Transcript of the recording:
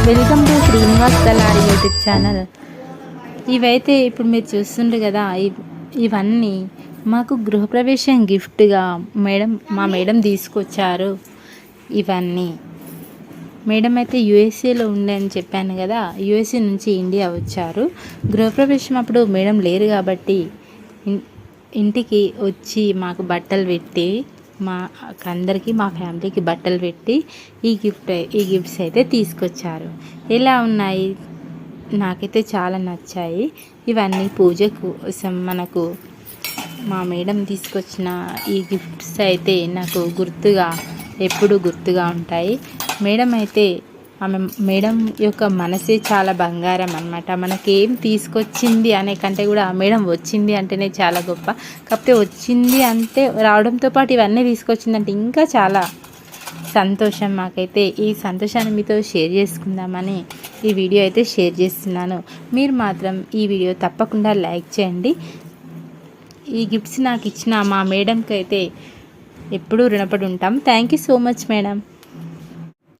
Welcome to Srinivas Talari YouTube channel. ఇవైతే ఇప్పుడు మీరు చూస్తుండ్రు కదా, ఇవన్నీ మాకు గృహప్రవేశం గిఫ్ట్గా మా మేడం తీసుకొచ్చారు. ఇవన్నీ మేడం అయితే యూఎస్ఏలో ఉండని చెప్పాను కదా, యూఎస్ఏ నుంచి ఇండియా వచ్చారు. గృహప్రవేశం అప్పుడు మేడం లేరు కాబట్టి ఇంటికి వచ్చి మాకు బట్టలు పెట్టి అందరికీ మా ఫ్యామిలీకి బట్టలు పెట్టి ఈ గిఫ్ట్స్ అయితే తీసుకొచ్చారు. ఎలా ఉన్నాయి? నాకైతే చాలా నచ్చాయి. ఇవన్నీ పూజ కోసం మనకు మా మేడం తీసుకొచ్చిన ఈ గిఫ్ట్స్ అయితే నాకు ఎప్పుడు గుర్తుగా ఉంటాయి. మేడం యొక్క మనసే చాలా బంగారం అన్నమాట. మనకేం తీసుకొచ్చింది అనే కంటే కూడా మేడం వచ్చింది అంటేనే చాలా గొప్ప. కాకపోతే వచ్చింది అంటే రావడంతో పాటు ఇవన్నీ తీసుకొచ్చిందంటే ఇంకా చాలా సంతోషం. మాకైతే ఈ సంతోషాన్ని మీతో షేర్ చేసుకుందామని ఈ వీడియో అయితే షేర్ చేస్తున్నాను. మీరు మాత్రం ఈ వీడియో తప్పకుండా లైక్ చేయండి. ఈ గిఫ్ట్స్ నాకు ఇచ్చిన మా మేడంకి అయితే ఎప్పుడూ రుణపడి ఉంటాం. Thank you so much madam.